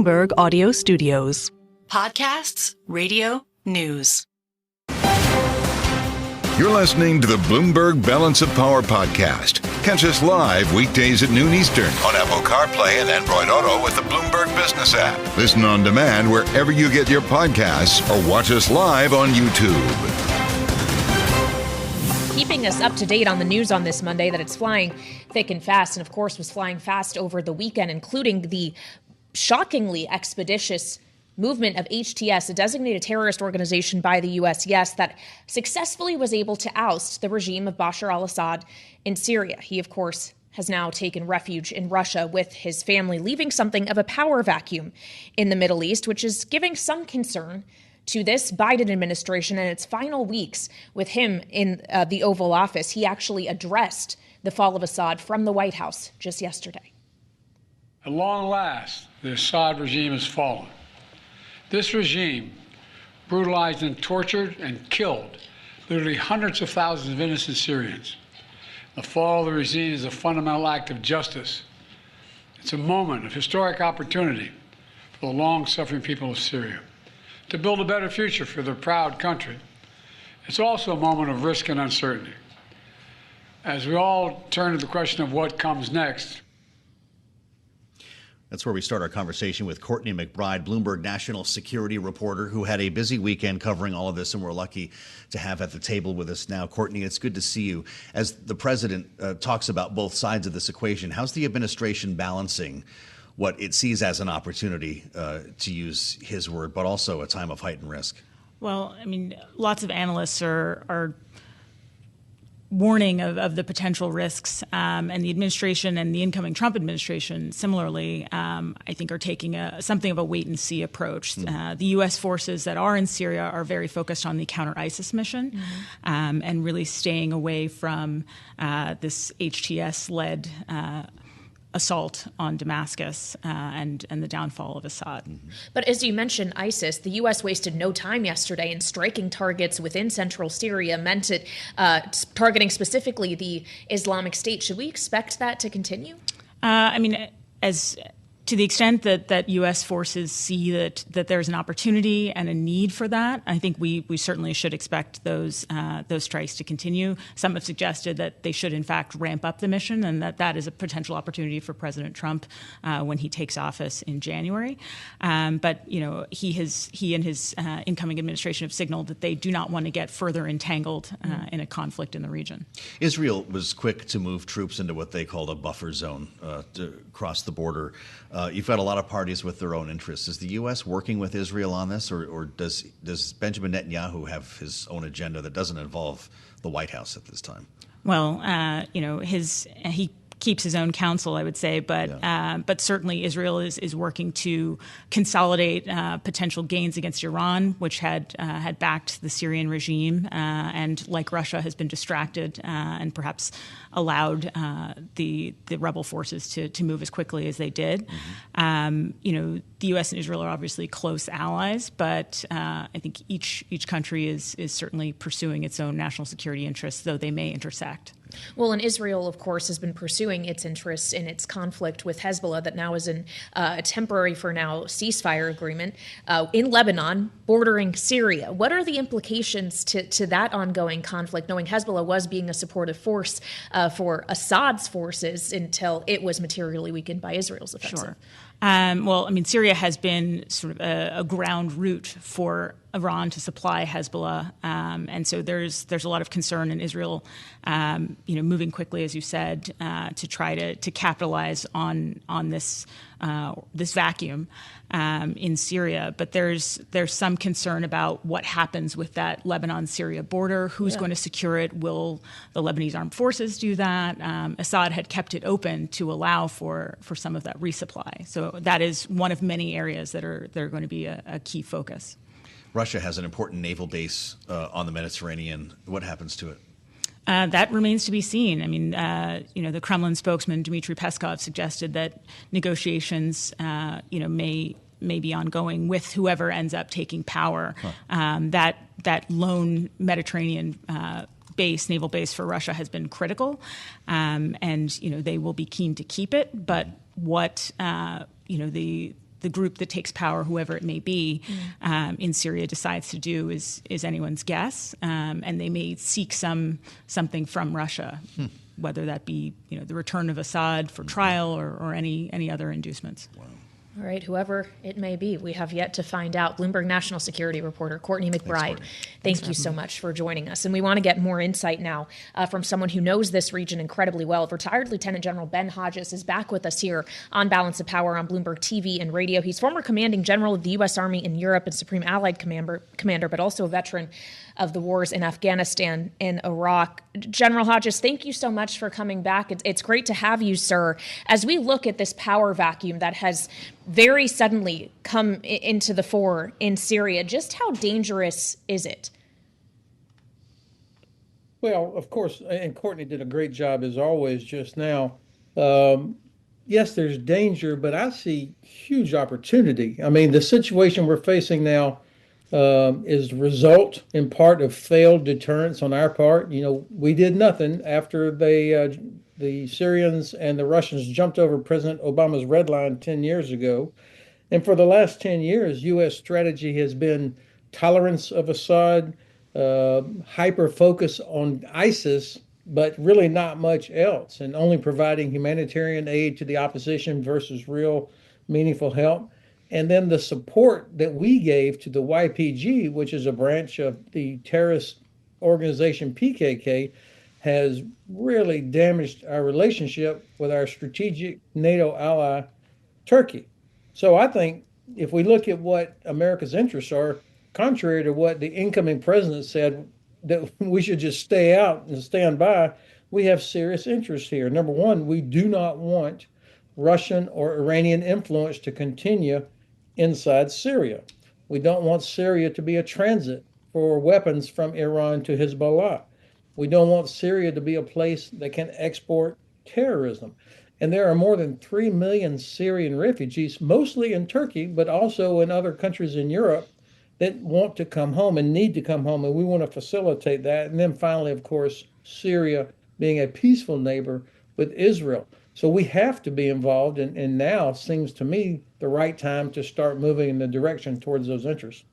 Bloomberg Audio Studios. Podcasts, radio, news. You're listening to the Bloomberg Balance of Power podcast. Catch us live weekdays at noon Eastern on Apple CarPlay and Android Auto with the Bloomberg Business app. Listen on demand wherever you get your podcasts or watch us live on YouTube. Keeping us up to date on the news on this Monday, that it's flying thick and fast, and of course was flying fast over the weekend, including the shockingly expeditious movement of HTS, a designated terrorist organization by the U.S., yes, that successfully was able to oust the regime of Bashar al-Assad in Syria. He, of course, has now taken refuge in Russia with his family, leaving something of a power vacuum in the Middle East, which is giving some concern to this Biden administration in its final weeks with him in the Oval Office. He actually addressed the fall of Assad from the White House just yesterday. At long last, the Assad regime has fallen. This regime brutalized and tortured and killed literally hundreds of thousands of innocent Syrians. The fall of the regime is a fundamental act of justice. It's a moment of historic opportunity for the long-suffering people of Syria to build a better future for their proud country. It's also a moment of risk and uncertainty. As we all turn to the question of what comes next. That's where we start our conversation with Courtney McBride, Bloomberg national security reporter, who had a busy weekend covering all of this, and we're lucky to have at the table with us now. Courtney, it's good to see you. As the president talks about both sides of this equation, how's the administration balancing what it sees as an opportunity, to use his word, but also a time of heightened risk? Well, I mean, lots of analysts are warning of the potential risks, and the administration and the incoming Trump administration, similarly, I think are taking something of a wait-and-see approach. The U.S. forces that are in Syria are very focused on the counter-ISIS mission, and really staying away from this HTS-led assault on Damascus and the downfall of Assad. But as you mentioned, ISIS, the U.S. wasted no time yesterday in striking targets within central Syria, meant it targeting specifically the Islamic State. Should we expect that to continue? I mean, to the extent that U.S. forces see that there's an opportunity and a need for that, I think we certainly should expect those strikes to continue. Some have suggested that they should, in fact, ramp up the mission, and that is a potential opportunity for President Trump when he takes office in January. But he and his incoming administration have signaled that they do not want to get further entangled in a conflict in the region. Israel was quick to move troops into what they called a buffer zone to cross the border. You've got a lot of parties with their own interests. Is the U.S. working with Israel on this, or does Benjamin Netanyahu have his own agenda that doesn't involve the White House at this time? Well, he keeps his own counsel, I would say, but certainly Israel is working to consolidate potential gains against Iran, which had backed the Syrian regime, and like Russia has been distracted and perhaps allowed the rebel forces to move as quickly as they did. The U.S. and Israel are obviously close allies, but I think each country is certainly pursuing its own national security interests, though they may intersect. Well, and Israel, of course, has been pursuing its interests in its conflict with Hezbollah that now is in a temporary, for now, ceasefire agreement in Lebanon, bordering Syria. What are the implications to that ongoing conflict, knowing Hezbollah was being a supportive force for Assad's forces until it was materially weakened by Israel's offensive? Sure. Well, I mean, Syria has been sort of a ground route for Iran to supply Hezbollah, and so there's a lot of concern in Israel, moving quickly, as you said, to try to capitalize on this vacuum in Syria. But there's some concern about what happens with that Lebanon-Syria border. Who's going to secure it? Will the Lebanese armed forces do that? Assad had kept it open to allow for some of that resupply. So that is one of many areas that are going to be a key focus. Russia has an important naval base on the Mediterranean. What happens to it? That remains to be seen. I mean, the Kremlin spokesman Dmitry Peskov suggested that negotiations, may be ongoing with whoever ends up taking power. That lone Mediterranean naval base for Russia has been critical, and they will be keen to keep it. But what the the group that takes power, whoever it may be, in Syria decides to do is anyone's guess, and they may seek something from Russia, whether that be the return of Assad for trial or any other inducements. Wow. All right, whoever it may be, we have yet to find out. Bloomberg national security reporter Courtney McBride, thank you so much for joining us. And we want to get more insight now from someone who knows this region incredibly well. Retired Lieutenant General Ben Hodges is back with us here on Balance of Power on Bloomberg TV and radio. He's former commanding general of the U.S. Army in Europe and Supreme Allied Commander, but also a veteran of the wars in Afghanistan and Iraq. General Hodges, thank you so much for coming back. It's great to have you, sir. As we look at this power vacuum that has very suddenly come into the fore in Syria, just how dangerous is it? Well, of course, and Courtney did a great job as always just now. Yes, there's danger, but I see huge opportunity. I mean, the situation we're facing now is the result in part of failed deterrence on our part. We did nothing after the Syrians and the Russians jumped over President Obama's red line 10 years ago. And for the last 10 years, U.S. strategy has been tolerance of Assad, hyper-focus on ISIS, but really not much else, and only providing humanitarian aid to the opposition versus real meaningful help. And then the support that we gave to the YPG, which is a branch of the terrorist organization PKK, has really damaged our relationship with our strategic NATO ally, Turkey. So I think if we look at what America's interests are, contrary to what the incoming president said, that we should just stay out and stand by, we have serious interests here. Number one, we do not want Russian or Iranian influence to continue inside Syria. We don't want Syria to be a transit for weapons from Iran to Hezbollah. We don't want Syria to be a place that can export terrorism. And there are more than 3 million Syrian refugees, mostly in Turkey, but also in other countries in Europe, that want to come home and need to come home. And we want to facilitate that. And then finally, of course, Syria being a peaceful neighbor with Israel. So we have to be involved, and now seems to me the right time to start moving in the direction towards those interests.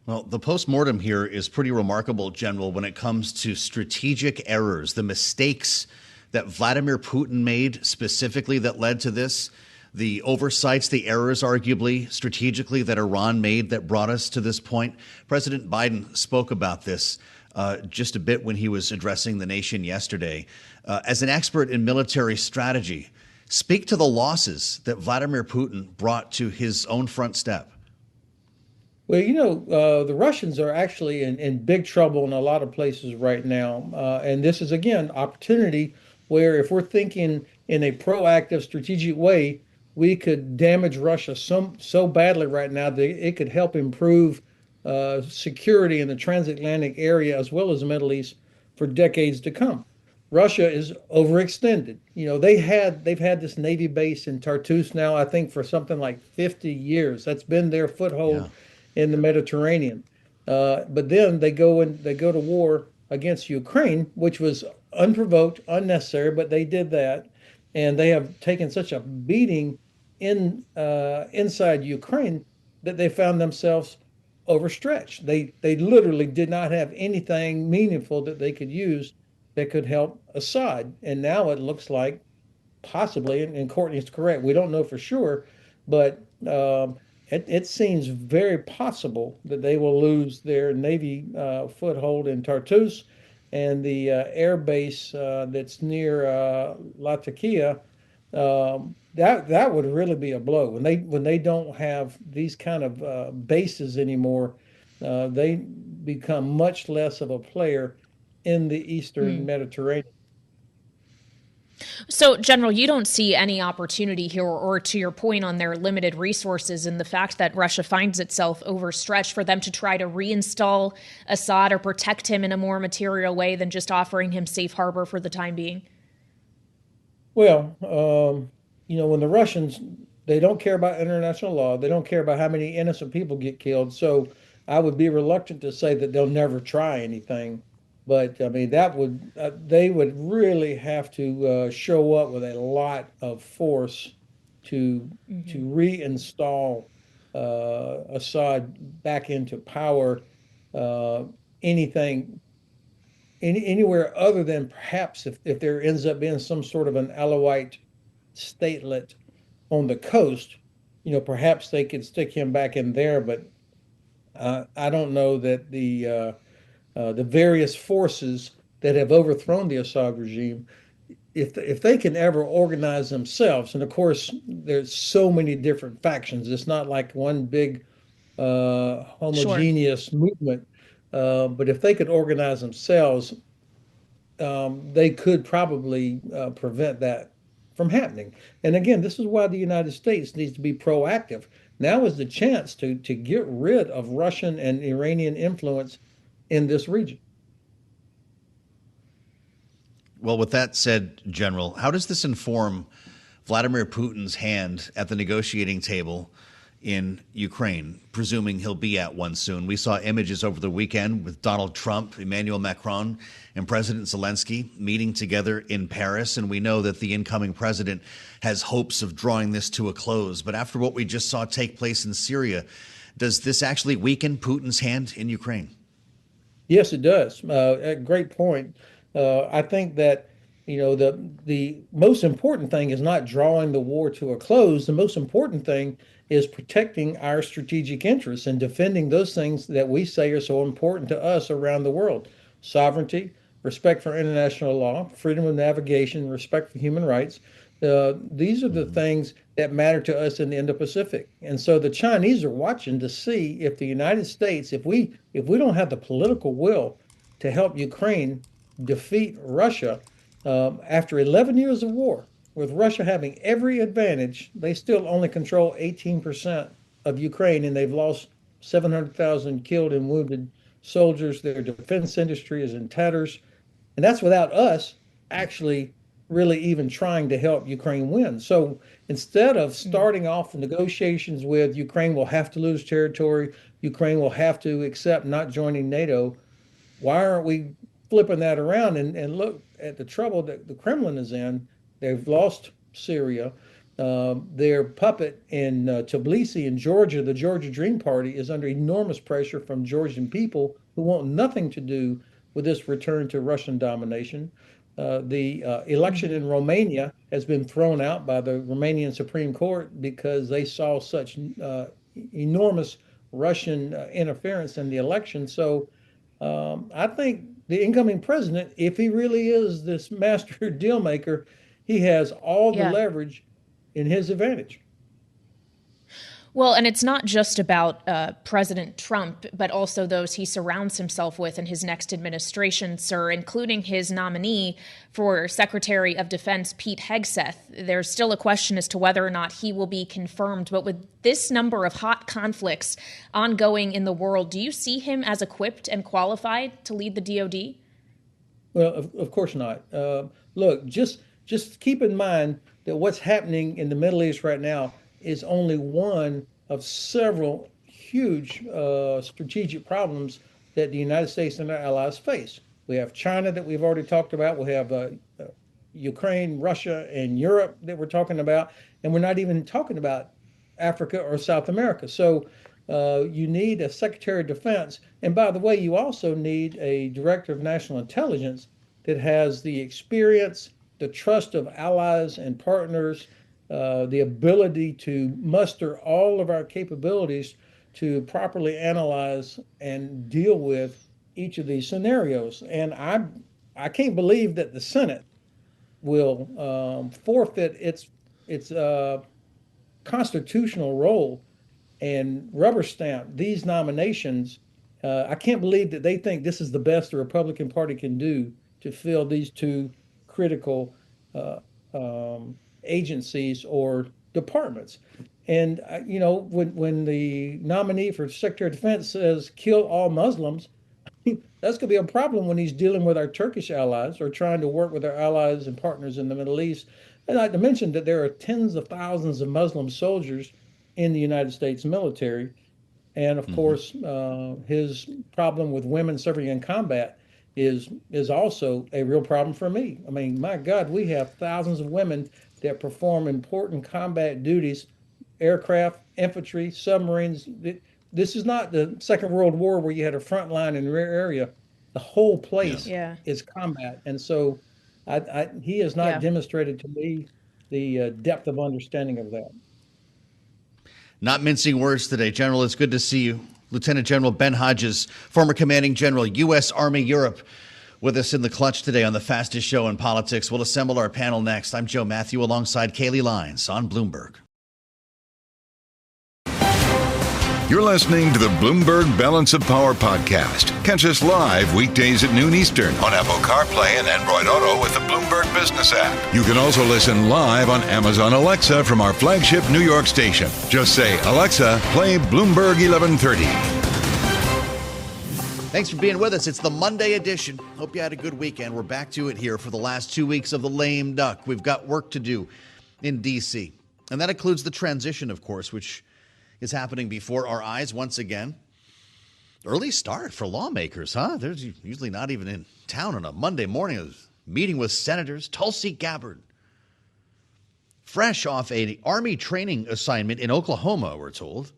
Well, the postmortem here is pretty remarkable, General, when it comes to strategic errors, the mistakes that Vladimir Putin made specifically that led to this, the oversights, the errors, arguably, strategically, that Iran made that brought us to this point. President Biden spoke about this just a bit when he was addressing the nation yesterday. As an expert in military strategy, speak to the losses that Vladimir Putin brought to his own front step. Well, the Russians are actually in big trouble in a lot of places right now. And this is, again, opportunity where if we're thinking in a proactive, strategic way, we could damage Russia so badly right now that it could help improve security in the transatlantic area as well as the Middle East for decades to come. Russia is overextended. They've had this Navy base in Tartus now, I think, for something like 50 years. That's been their foothold in the Mediterranean. But then they go to war against Ukraine, which was unprovoked, unnecessary, but they did that. And they have taken such a beating inside Ukraine that they found themselves overstretched. They literally did not have anything meaningful that they could use that could help Assad. And now it looks like possibly, and Courtney's correct, we don't know for sure, but it seems very possible that they will lose their Navy foothold in Tartus and the air base that's near Latakia. That would really be a blow. When they don't have these kind of bases anymore, they become much less of a player in the Eastern Mediterranean. So, General, you don't see any opportunity here, or to your point on their limited resources and the fact that Russia finds itself overstretched, for them to try to reinstall Assad or protect him in a more material way than just offering him safe harbor for the time being? Well, when the Russians, they don't care about international law. They don't care about how many innocent people get killed. So I would be reluctant to say that they'll never try anything. But I mean, they would really have to show up with a lot of force to reinstall Assad back into power anywhere other than perhaps if there ends up being some sort of an Alawite statelet on the coast, perhaps they could stick him back in there. But I don't know that the various forces that have overthrown the Assad regime, if they can ever organize themselves, and of course there's so many different factions, it's not like one big homogeneous movement, but if they could organize themselves, they could probably prevent that from happening. And again, this is why the United States needs to be proactive. Now is the chance to get rid of Russian and Iranian influence in this region. Well, with that said, General, how does this inform Vladimir Putin's hand at the negotiating table in Ukraine, presuming he'll be at one soon? We saw images over the weekend with Donald Trump, Emmanuel Macron, and President Zelensky meeting together in Paris, and we know that the incoming president has hopes of drawing this to a close. But after what we just saw take place in Syria, does this actually weaken Putin's hand in Ukraine? Yes, it does. A great point. I think that the most important thing is not drawing the war to a close. The most important thing is protecting our strategic interests and defending those things that we say are so important to us around the world: sovereignty, respect for international law, freedom of navigation, respect for human rights. These are the things that matter to us in the Indo-Pacific. And so the Chinese are watching to see if the United States, if we don't have the political will to help Ukraine defeat Russia, after 11 years of war, with Russia having every advantage, they still only control 18% of Ukraine, and they've lost 700,000 killed and wounded soldiers. Their defense industry is in tatters. And that's without us actually really even trying to help Ukraine win. So instead of starting off the negotiations with Ukraine will have to lose territory, Ukraine will have to accept not joining NATO, why aren't we flipping that around and look at the trouble that the Kremlin is in? They've lost Syria. Their puppet in Tbilisi in Georgia, the Georgia Dream Party, is under enormous pressure from Georgian people who want nothing to do with this return to Russian domination. The election in Romania has been thrown out by the Romanian Supreme Court because they saw such enormous Russian interference in the election. So I think the incoming president, if he really is this master deal maker, he has all the leverage in his advantage. Well, and it's not just about President Trump, but also those he surrounds himself with in his next administration, sir, including his nominee for Secretary of Defense, Pete Hegseth. There's still a question as to whether or not he will be confirmed. But with this number of hot conflicts ongoing in the world, do you see him as equipped and qualified to lead the DoD? Well, of course not. Look, just keep in mind that what's happening in the Middle East right now is only one of several huge strategic problems that the United States and our allies face. We have China that we've already talked about. We have Ukraine, Russia, and Europe that we're talking about. And we're not even talking about Africa or South America. So you need a Secretary of Defense. And by the way, you also need a Director of National Intelligence that has the experience, the trust of allies and partners, the ability to muster all of our capabilities to properly analyze and deal with each of these scenarios. And I can't believe that the Senate will forfeit its constitutional role and rubber stamp these nominations. I can't believe that they think this is the best the Republican Party can do to fill these two critical agencies or departments. And, when the nominee for Secretary of Defense says kill all Muslims, that's going to be a problem when he's dealing with our Turkish allies or trying to work with our allies and partners in the Middle East. And not to mention that there are tens of thousands of Muslim soldiers in the United States military. And of course, his problem with women serving in combat is also a real problem for me. I mean, my God, we have thousands of women that perform important combat duties, aircraft, infantry, submarines. This is not the Second World War where you had a front line and rear area. The whole place is combat. And so he has not demonstrated to me the depth of understanding of that. Not mincing words today. General, it's good to see you. Lieutenant General Ben Hodges, former commanding general, U.S. Army Europe, with us in the clutch today on the fastest show in politics. We'll assemble our panel next. I'm Joe Mathieu alongside Kailey Leinz on Bloomberg. You're listening to the Bloomberg Balance of Power podcast. Catch us live weekdays at noon Eastern on Apple CarPlay and Android Auto with the Bloomberg Business app. You can also listen live on Amazon Alexa from our flagship New York station. Just say, Alexa, play Bloomberg 1130. Thanks for being with us. It's the Monday edition. Hope you had a good weekend. We're back to it here for the last 2 weeks of the lame duck. We've got work to do in D.C. And that includes the transition, of course, which is happening before our eyes once again. Early start for lawmakers, huh? They're usually not even in town on a Monday morning. A meeting with Senators Tulsi Gabbard. Fresh off an Army training assignment in Oklahoma, we're told.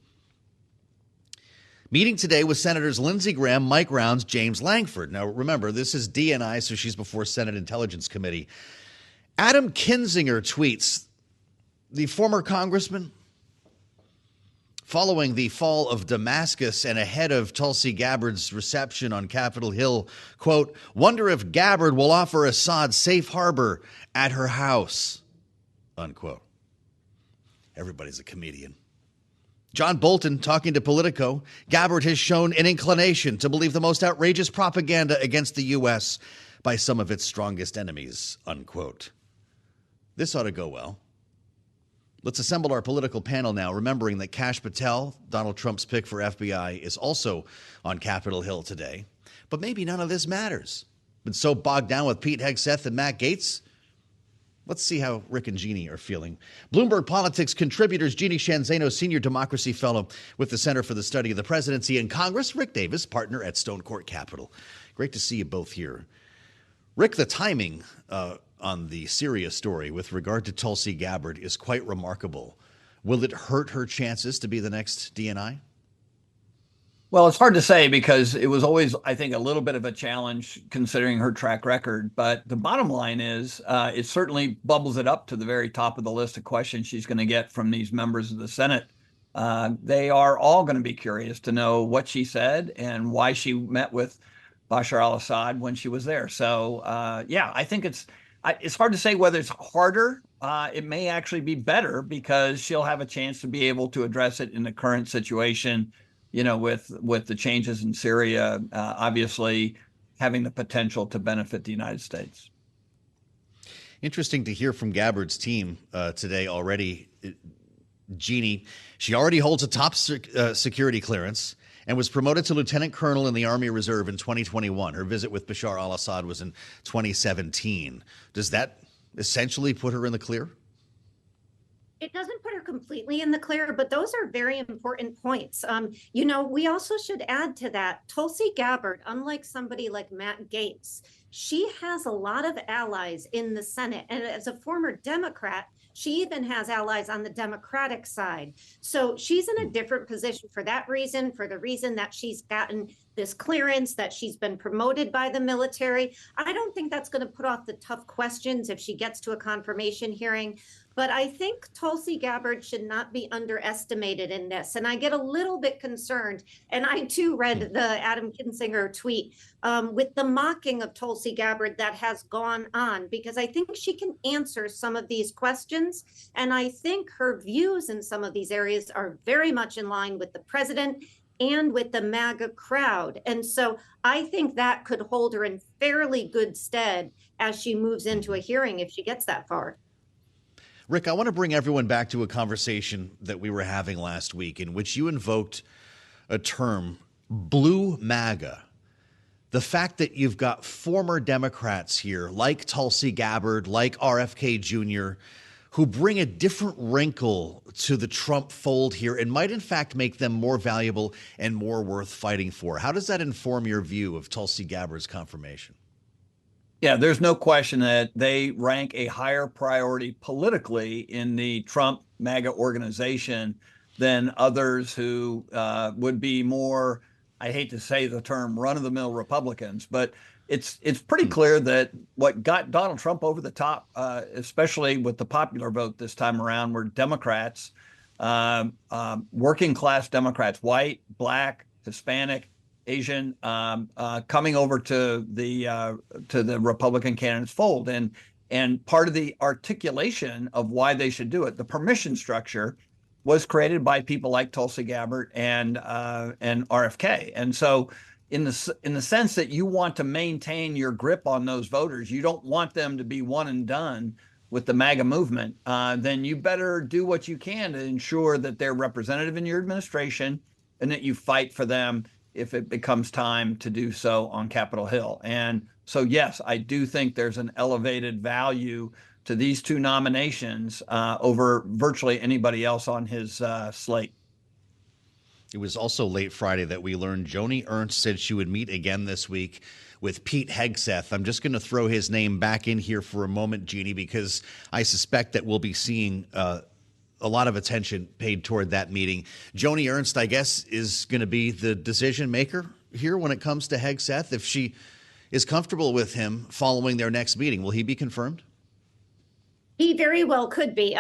Meeting today with Senators Lindsey Graham, Mike Rounds, James Langford. Now, remember, this is DNI, so she's before Senate Intelligence Committee. Adam Kinzinger tweets, the former congressman, following the fall of Damascus and ahead of Tulsi Gabbard's reception on Capitol Hill, quote, wonder if Gabbard will offer Assad safe harbor at her house, unquote. Everybody's a comedian. John Bolton talking to Politico. Gabbard has shown an inclination to believe the most outrageous propaganda against the U.S. by some of its strongest enemies, unquote. This ought to go well. Let's assemble our political panel now, remembering that Kash Patel, Donald Trump's pick for FBI, is also on Capitol Hill today. But maybe none of this matters. Been so bogged down with Pete Hegseth and Matt Gaetz. Let's see how Rick and Jeanne are feeling. Bloomberg Politics contributors Jeanne Zaino, Senior Democracy Fellow with the Center for the Study of the Presidency and Congress. Rick Davis, partner at Stone Court Capital. Great to see you both here. Rick, the timing on the Syria story with regard to Tulsi Gabbard is quite remarkable. Will it hurt her chances to be the next DNI? Well, it's hard to say because it was always, I think, a little bit of a challenge considering her track record. But the bottom line is it certainly bubbles it up to the very top of the list of questions she's going to get from these members of the Senate. They are all going to be curious to know what she said and why she met with Bashar al-Assad when she was there. So, I think it's hard to say whether it's harder. It may actually be better because she'll have a chance to be able to address it in the current situation, with the changes in Syria, obviously having the potential to benefit the United States. Interesting to hear from Gabbard's team today already. Jeanne, she already holds a top security clearance and was promoted to lieutenant colonel in the Army Reserve in 2021. Her visit with Bashar al-Assad was in 2017. Does that essentially put her in the clear? It doesn't put her completely in the clear, but those are very important points. We also should add to that, Tulsi Gabbard, unlike somebody like Matt Gaetz, she has a lot of allies in the Senate. And as a former Democrat, she even has allies on the Democratic side. So she's in a different position for that reason, for the reason that she's gotten this clearance, that she's been promoted by the military. I don't think that's going to put off the tough questions if she gets to a confirmation hearing. But I think Tulsi Gabbard should not be underestimated in this. And I get a little bit concerned. And I, too, read the Adam Kinzinger tweet with the mocking of Tulsi Gabbard that has gone on, because I think she can answer some of these questions. And I think her views in some of these areas are very much in line with the president and with the MAGA crowd. And so I think that could hold her in fairly good stead as she moves into a hearing if she gets that far. Rick, I want to bring everyone back to a conversation that we were having last week in which you invoked a term, blue MAGA. The fact that you've got former Democrats here like Tulsi Gabbard, like RFK Jr., who bring a different wrinkle to the Trump fold here and might in fact make them more valuable and more worth fighting for. How does that inform your view of Tulsi Gabbard's confirmation? Yeah, there's no question that they rank a higher priority politically in the Trump MAGA organization than others who would be more, I hate to say the term, run-of-the-mill Republicans, but it's pretty clear that what got Donald Trump over the top, especially with the popular vote this time around, were Democrats, working class Democrats, white, black, Hispanic, Asian, coming over to the Republican candidates fold, and part of the articulation of why they should do it, the permission structure, was created by people like Tulsi Gabbard and RFK, and so in the sense that you want to maintain your grip on those voters, you don't want them to be one and done with the MAGA movement, then you better do what you can to ensure that they're representative in your administration and that you fight for them if it becomes time to do so on Capitol Hill. And so, yes, I do think there's an elevated value to these two nominations over virtually anybody else on his slate. It was also late Friday that we learned Joni Ernst said she would meet again this week with Pete Hegseth. I'm just going to throw his name back in here for a moment, Jeannie, because I suspect that we'll be seeing a lot of attention paid toward that meeting. Joni Ernst, I guess, is going to be the decision maker here when it comes to Hegseth. If she is comfortable with him following their next meeting, will he be confirmed? He very well could be.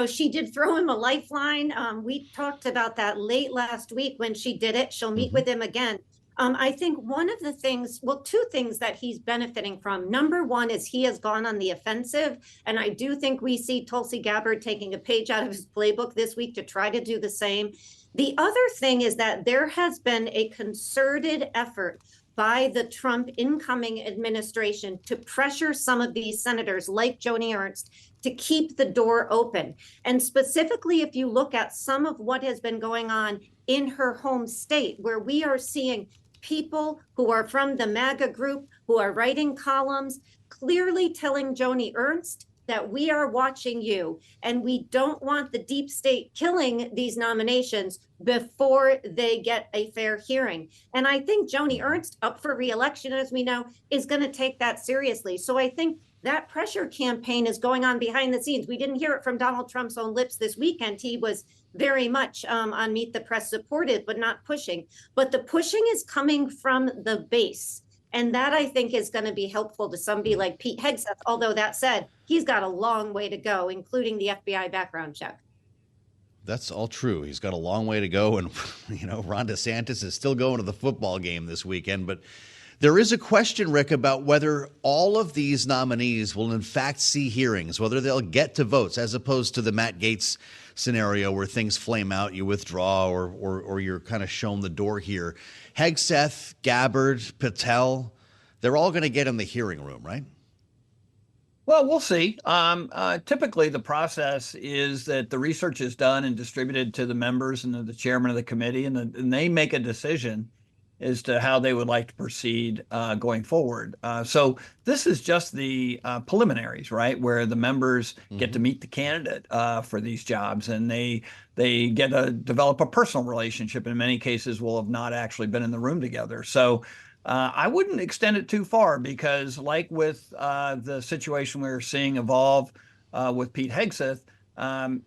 She did throw him a lifeline. We talked about that late last week when she did it. She'll meet with him again. I think one of the things, two things that he's benefiting from. Number one is he has gone on the offensive. And I do think we see Tulsi Gabbard taking a page out of his playbook this week to try to do the same. The other thing is that there has been a concerted effort by the Trump incoming administration to pressure some of these senators like Joni Ernst to keep the door open. And specifically, if you look at some of what has been going on in her home state, where we are seeing people who are from the MAGA group, who are writing columns, clearly telling Joni Ernst that we are watching you and we don't want the deep state killing these nominations before they get a fair hearing. And I think Joni Ernst, up for re-election, as we know, is going to take that seriously. So I think that pressure campaign is going on behind the scenes. We didn't hear it from Donald Trump's own lips this weekend. He was very much on Meet the Press supportive, but not pushing. But the pushing is coming from the base. And that, I think, is going to be helpful to somebody like Pete Hegseth. Although that said, he's got a long way to go, including the FBI background check. That's all true. He's got a long way to go. And, Ron DeSantis is still going to the football game this weekend. But there is a question, Rick, about whether all of these nominees will in fact see hearings, whether they'll get to votes, as opposed to the Matt Gaetz scenario where things flame out, you withdraw, or you're kind of shown the door here. Hegseth, Gabbard, Patel, they're all going to get in the hearing room, right? Well, we'll see. Typically, the process is that the research is done and distributed to the members and the chairman of the committee, and they make a decision as to how they would like to proceed going forward. So this is just the preliminaries, right, where the members get to meet the candidate for these jobs, and they get to develop a personal relationship. In many cases, will have not actually been in the room together. So I wouldn't extend it too far, because like with the situation we're seeing evolve with Pete Hegseth,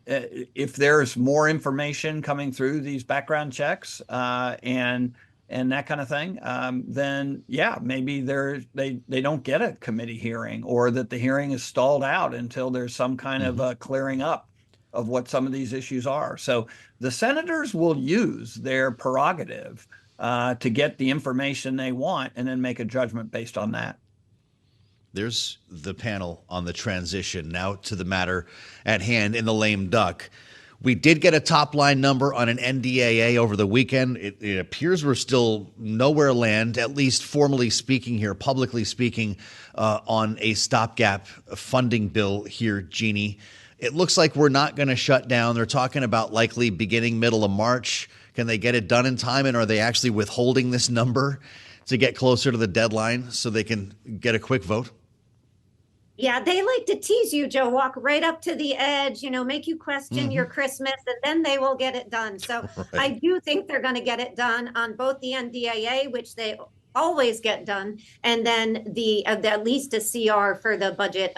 if there's more information coming through these background checks and that kind of thing, then yeah, maybe they don't get a committee hearing, or that the hearing is stalled out until there's some kind of a clearing up of what some of these issues are. So the senators will use their prerogative to get the information they want and then make a judgment based on that. There's the panel on the transition. Now to the matter at hand in the lame duck. We did get a top-line number on an NDAA over the weekend. It appears we're still nowhere land, at least formally speaking here, publicly speaking, on a stopgap funding bill here, Jeannie. It looks like we're not going to shut down. They're talking about likely beginning middle of March. Can they get it done in time, and are they actually withholding this number to get closer to the deadline so they can get a quick vote? Yeah, they like to tease you, Joe, walk right up to the edge, make you question your Christmas, and then they will get it done. So right. I do think they're going to get it done on both the NDAA, which they always get done, and then the at least a CR for the budget.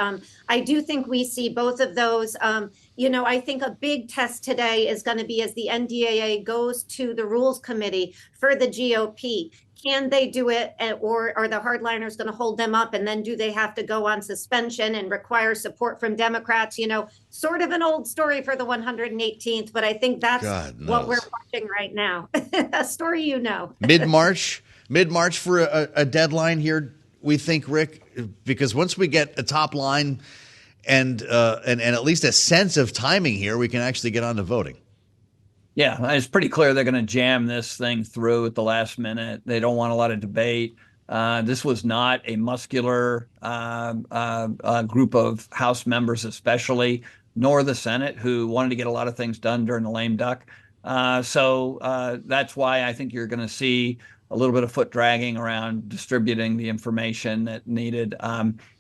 I do think we see both of those. I think a big test today is going to be as the NDAA goes to the Rules Committee for the GOP. Can they do it, or are the hardliners going to hold them up? And then do they have to go on suspension and require support from Democrats? Sort of an old story for the 118th, but I think that's what we're watching right now. A story Mid-March for a deadline here, we think, Rick, because once we get a top line and at least a sense of timing here, we can actually get on to voting. Yeah, it's pretty clear they're going to jam this thing through at the last minute. They don't want a lot of debate. This was not a muscular group of House members, especially, nor the Senate, who wanted to get a lot of things done during the lame duck. So that's why I think you're going to see a little bit of foot dragging around distributing the information that needed.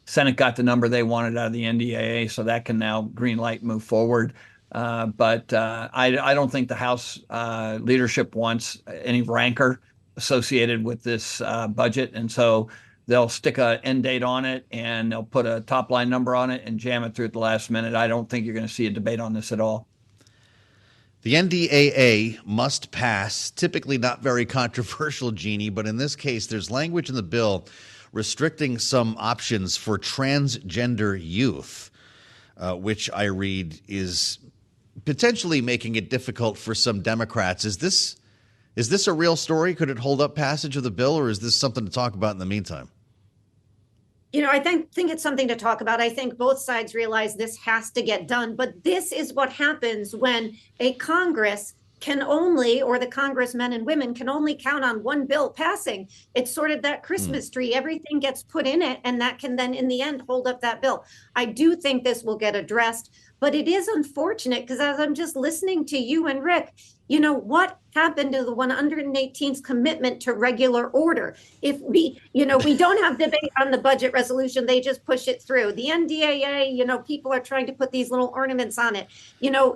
Senate got the number they wanted out of the NDAA, so that can now green light move forward. But I don't think the House leadership wants any rancor associated with this budget. And so they'll stick an end date on it, and they'll put a top line number on it and jam it through at the last minute. I don't think you're going to see a debate on this at all. The NDAA must pass, typically not very controversial, Jeanne, but in this case, there's language in the bill restricting some options for transgender youth, which I read is potentially making it difficult for some Democrats. Is this a real story? Could it hold up passage of the bill, or is this something to talk about in the meantime? I think it's something to talk about. I think both sides realize this has to get done, but this is what happens when a Congress can only, or the congressmen and women can only count on one bill passing. It's sort of that Christmas tree. Everything gets put in it, and that can then in the end hold up that bill. I do think this will get addressed, but it is unfortunate because as I'm just listening to you and Rick, what happened to the 118's commitment to regular order? If we don't have debate on the budget resolution, they just push it through. The NDAA, people are trying to put these little ornaments on it.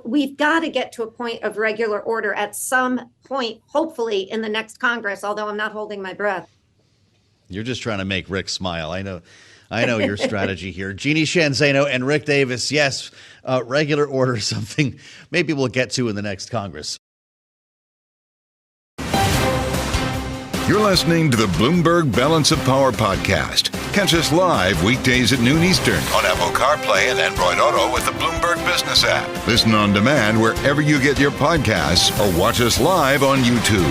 We've got to get to a point of regular order at some point, hopefully in the next Congress, although I'm not holding my breath. You're just trying to make Rick smile. I know your strategy here. Jeanne, Zaino, and Rick Davis. Yes, regular order, something maybe we'll get to in the next Congress. You're listening to the Bloomberg Balance of Power podcast. Catch us live weekdays at noon Eastern on Apple CarPlay and Android Auto with the Bloomberg Business app. Listen on demand wherever you get your podcasts or watch us live on YouTube.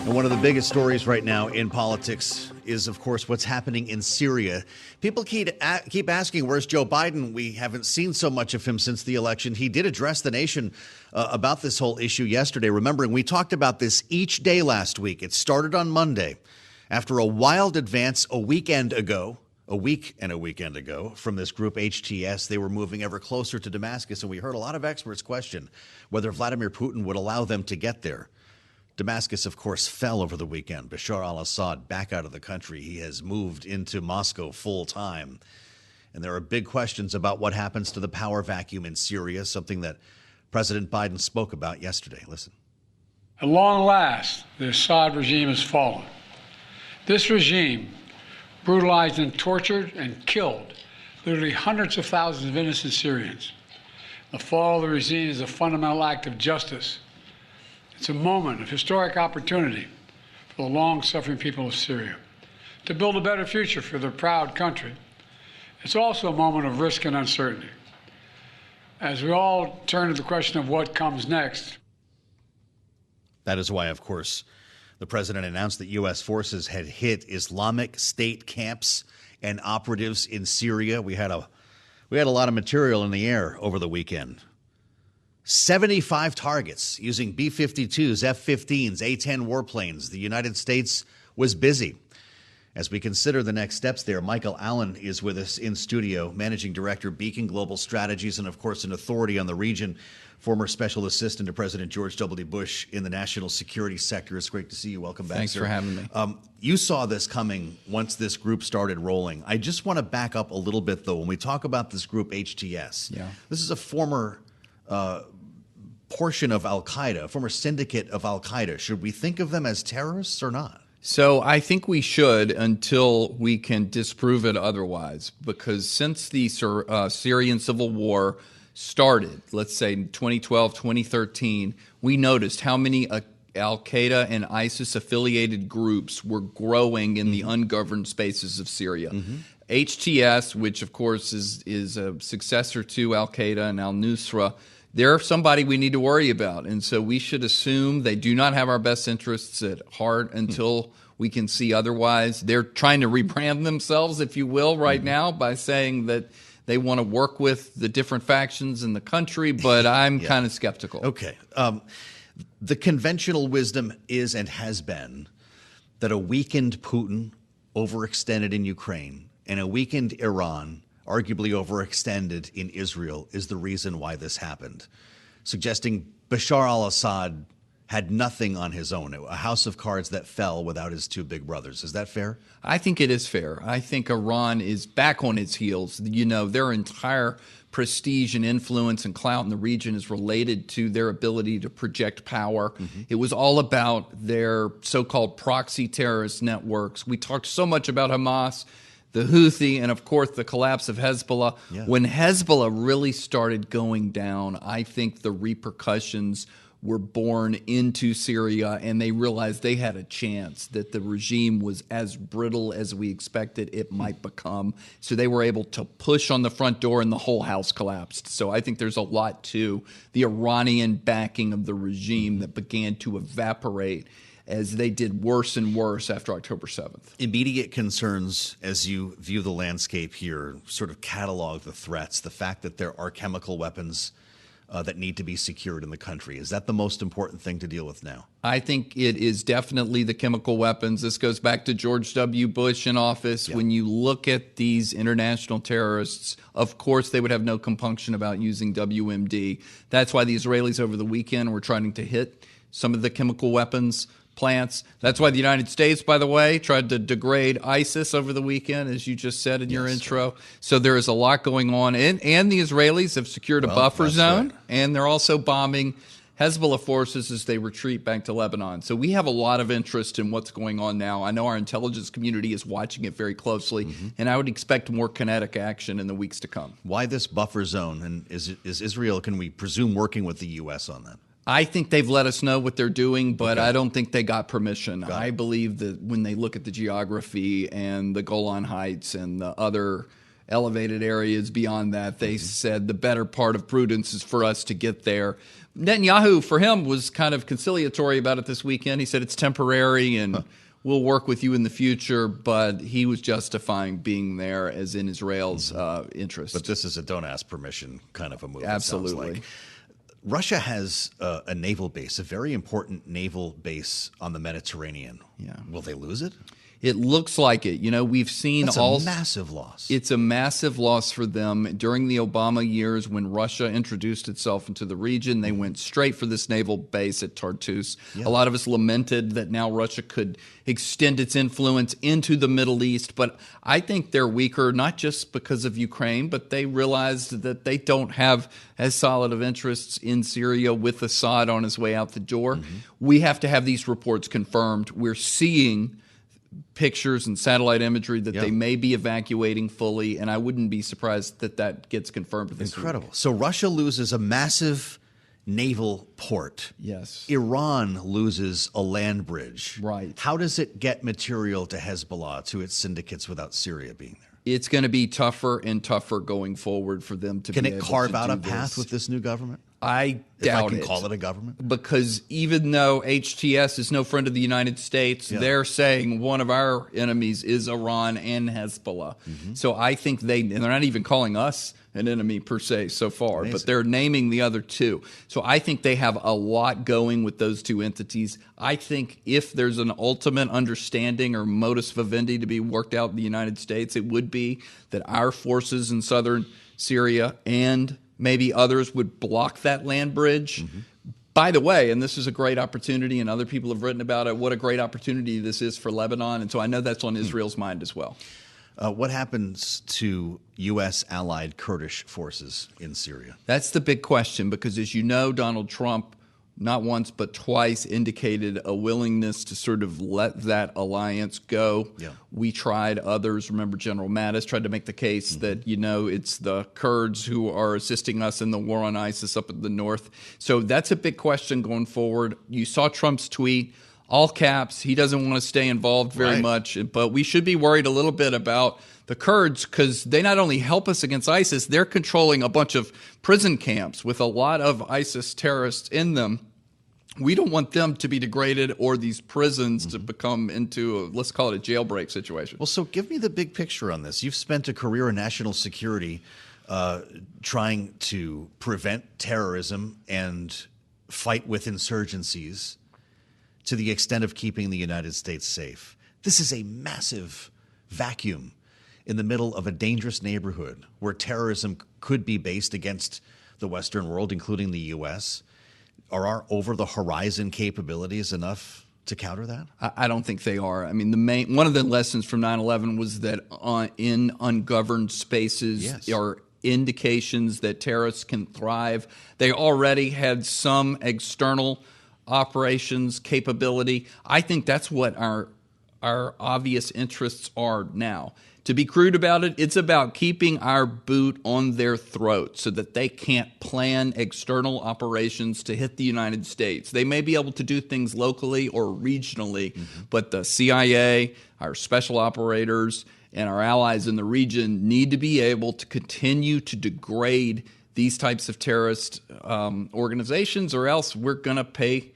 And one of the biggest stories right now in politics is, of course, what's happening in Syria. People keep asking, where's Joe Biden? We haven't seen so much of him since the election. He did address the nation about this whole issue yesterday. Remembering, we talked about this each day last week. It started on Monday after a wild advance a week and a weekend ago from this group HTS. They were moving ever closer to Damascus, and we heard a lot of experts question whether Vladimir Putin would allow them to get there. Damascus, of course, fell over the weekend. Bashar al-Assad back out of the country. He has moved into Moscow full time. And there are big questions about what happens to the power vacuum in Syria, something that President Biden spoke about yesterday. Listen. At long last, the Assad regime has fallen. This regime brutalized and tortured and killed literally hundreds of thousands of innocent Syrians. The fall of the regime is a fundamental act of justice. It's a moment of historic opportunity for the long-suffering people of Syria to build a better future for their proud country. It's also a moment of risk and uncertainty. As we all turn to the question of what comes next. That is why, of course, the president announced that U.S. forces had hit Islamic State camps and operatives in Syria. We had a lot of material in the air over the weekend. 75 targets using B-52s, F-15s, A-10 warplanes. The United States was busy. As we consider the next steps there, Michael Allen is with us in studio, Managing Director, Beacon Global Strategies, and, of course, an authority on the region, former Special Assistant to President George W. Bush in the national security sector. It's great to see you. Welcome back, Thanks sir. for having me. You saw this coming once this group started rolling. I just want to back up a little bit, though. When we talk about this group, HTS, this is a former portion of al-Qaeda, a former syndicate of al-Qaeda. Should we think of them as terrorists or not? So I think we should until we can disprove it otherwise, because since the Syrian civil war started, let's say in 2012, 2013, we noticed how many al-Qaeda and ISIS-affiliated groups were growing in the ungoverned spaces of Syria. HTS, which of course is a successor to al-Qaeda and al-Nusra, they're somebody we need to worry about. And so we should assume they do not have our best interests at heart until we can see otherwise. They're trying to rebrand themselves, if you will, right now by saying that they want to work with the different factions in the country, but I'm kind of skeptical. Okay. The conventional wisdom is and has been that a weakened Putin overextended in Ukraine and a weakened Iran arguably overextended in Israel is the reason why this happened, suggesting Bashar al-Assad had nothing on his own, a house of cards that fell without his two big brothers. Is that fair? I think it is fair. I think Iran is back on its heels. You know, their entire prestige and influence and clout in the region is related to their ability to project power. It was all about their so-called proxy terrorist networks. We talked so much about Hamas, the Houthi, and of course the collapse of Hezbollah. When Hezbollah really started going down, I think the repercussions were born into Syria, and they realized they had a chance, that the regime was as brittle as we expected it might become. So they were able to push on the front door, and the whole house collapsed. So I think there's a lot to the Iranian backing of the regime that began to evaporate as they did worse and worse after October 7th. Immediate concerns as you view the landscape here, sort of catalog the threats, the fact that there are chemical weapons that need to be secured in the country. Is that the most important thing to deal with now? I think it is definitely the chemical weapons. This goes back to George W. Bush in office. When you look at these international terrorists, of course they would have no compunction about using WMD. That's why the Israelis over the weekend were trying to hit some of the chemical weapons plants. That's why the United States, by the way, tried to degrade ISIS over the weekend, as you just said in your intro. So there is a lot going on. And the Israelis have secured a buffer zone, and they're also bombing Hezbollah forces as they retreat back to Lebanon. So we have a lot of interest in what's going on now. I know our intelligence community is watching it very closely, and I would expect more kinetic action in the weeks to come. Why this buffer zone? And is Israel, can we presume, working with the U.S. on that? I think they've let us know what they're doing, but I don't think they got permission. I believe that when they look at the geography and the Golan Heights and the other elevated areas beyond that, they said the better part of prudence is for us to get there. Netanyahu, for him, was kind of conciliatory about it this weekend. He said it's temporary and we'll work with you in the future, but he was justifying being there as in Israel's interest. But this is a don't ask permission kind of a move. Absolutely. It sounds like. Russia has a naval base, a very important naval base on the Mediterranean. Will they lose it? It looks like it. You know, we've seen That's a massive loss. It's a massive loss for them. During the Obama years, when Russia introduced itself into the region, they went straight for this naval base at Tartus. A lot of us lamented that now Russia could extend its influence into the Middle East. But I think they're weaker, not just because of Ukraine, but they realized that they don't have as solid of interests in Syria with Assad on his way out the door. We have to have these reports confirmed. We're seeing pictures and satellite imagery that they may be evacuating fully, and I wouldn't be surprised that that gets confirmed this Incredible. week. So Russia loses a massive naval port. Yes. Iran loses a land bridge. Right. How does it get material to Hezbollah, to its syndicates, without Syria being there? It's going to be tougher and tougher going forward for them to Can be it able carve to out do a path this. with this new government? I If doubt I can it. call it a government? Because even though HTS is no friend of the United States, they're saying one of our enemies is Iran and Hezbollah. So I think and they're not even calling us an enemy per se so far, but they're naming the other two. So I think they have a lot going with those two entities. I think if there's an ultimate understanding or modus vivendi to be worked out in the United States, it would be that our forces in southern Syria and maybe others would block that land bridge. By the way, and this is a great opportunity, and other people have written about it, what a great opportunity this is for Lebanon. And so I know that's on Israel's mind as well. What happens to U.S. allied Kurdish forces in Syria? That's the big question because, as you know, Donald Trump not once but twice indicated a willingness to sort of let that alliance go. Yeah. We tried, others, remember General Mattis tried to make the case that, it's the Kurds who are assisting us in the war on ISIS up in the north. So that's a big question going forward. You saw Trump's tweet, all caps. He doesn't want to stay involved very much, but we should be worried a little bit about the Kurds because they not only help us against ISIS, they're controlling a bunch of prison camps with a lot of ISIS terrorists in them. We don't want them to be degraded or these prisons to become into, let's call it a jailbreak situation. Well, so give me the big picture on this. You've spent a career in national security trying to prevent terrorism and fight with insurgencies to the extent of keeping the United States safe. This is a massive vacuum in the middle of a dangerous neighborhood where terrorism could be based against the Western world, including the U.S. Are our over-the-horizon capabilities enough to counter that? I don't think they are. I mean, one of the lessons from 9/11 was that in ungoverned spaces are indications that terrorists can thrive. They already had some external operations capability. I think that's what our obvious interests are now. To be crude about it, it's about keeping our boot on their throat so that they can't plan external operations to hit the United States. They may be able to do things locally or regionally, but the CIA, our special operators, and our allies in the region need to be able to continue to degrade these types of terrorist organizations, or else we're going to pay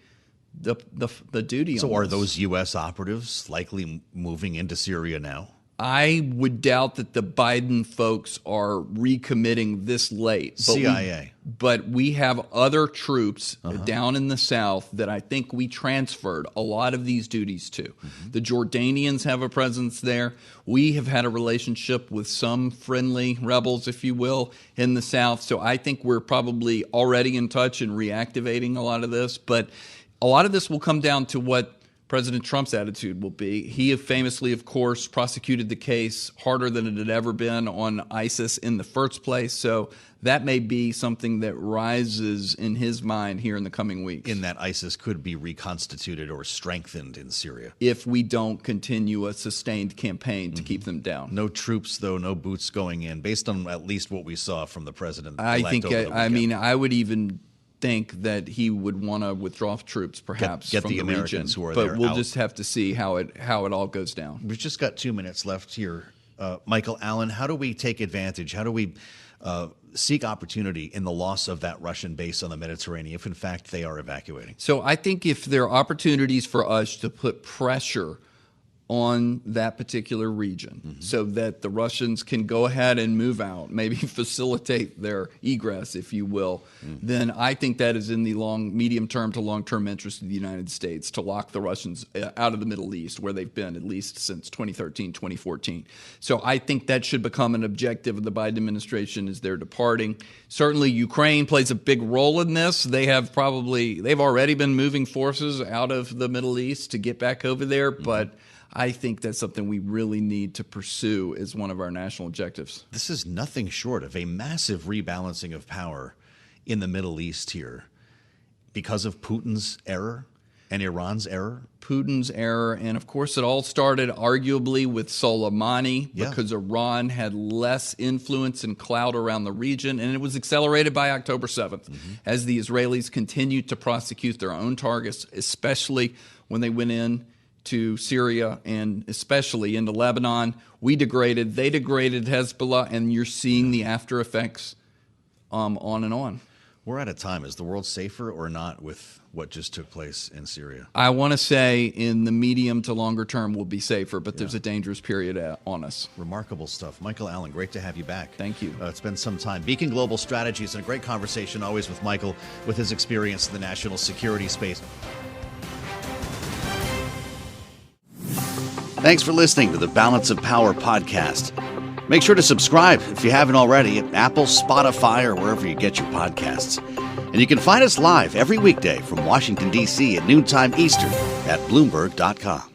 the duty. So are those U.S. operatives likely moving into Syria now? I would doubt that the Biden folks are recommitting this late. CIA. But we have other troops down in the south that I think we transferred a lot of these duties to. The Jordanians have a presence there. We have had a relationship with some friendly rebels, if you will, in the south. So I think we're probably already in touch and reactivating a lot of this. But a lot of this will come down to what President Trump's attitude will be. He famously, of course, prosecuted the case harder than it had ever been on ISIS in the first place. So that may be something that rises in his mind here in the coming weeks. In that ISIS could be reconstituted or strengthened in Syria. If we don't continue a sustained campaign to keep them down. No troops, though, no boots going in, based on at least what we saw from the president. I mean, I would even think that he would want to withdraw troops, perhaps get from the Americans region. who are but there we'll out. just have to see how it all goes down. We've just got 2 minutes left here. Michael Allen, how do we take advantage? How do we seek opportunity in the loss of that Russian base on the Mediterranean if, in fact, they are evacuating? So I think if there are opportunities for us to put pressure on that particular region so that the Russians can go ahead and move out, maybe facilitate their egress, if you will, then I think that is in the medium-term to long-term interest of the United States to lock the Russians out of the Middle East, where they've been at least since 2013, 2014. So I think that should become an objective of the Biden administration as they're departing. Certainly Ukraine plays a big role in this. They've already been moving forces out of the Middle East to get back over there, but I think that's something we really need to pursue as one of our national objectives. This is nothing short of a massive rebalancing of power in the Middle East here because of Putin's error and Iran's error. Putin's error, and of course it all started arguably with Soleimani because Iran had less influence and clout around the region, and it was accelerated by October 7th as the Israelis continued to prosecute their own targets, especially when they went in to Syria and especially into Lebanon. They degraded Hezbollah, and you're seeing the after effects on and on. We're out of time. Is the world safer or not with what just took place in Syria? I want to say in the medium to longer term we'll be safer, but there's a dangerous period on us. Remarkable stuff. Michael Allen, great to have you back. Thank you. It's been some time. Beacon Global Strategies, and a great conversation always with Michael with his experience in the national security space. Thanks for listening to the Balance of Power podcast. Make sure to subscribe if you haven't already at Apple, Spotify, or wherever you get your podcasts. And you can find us live every weekday from Washington, D.C. at noontime Eastern at Bloomberg.com.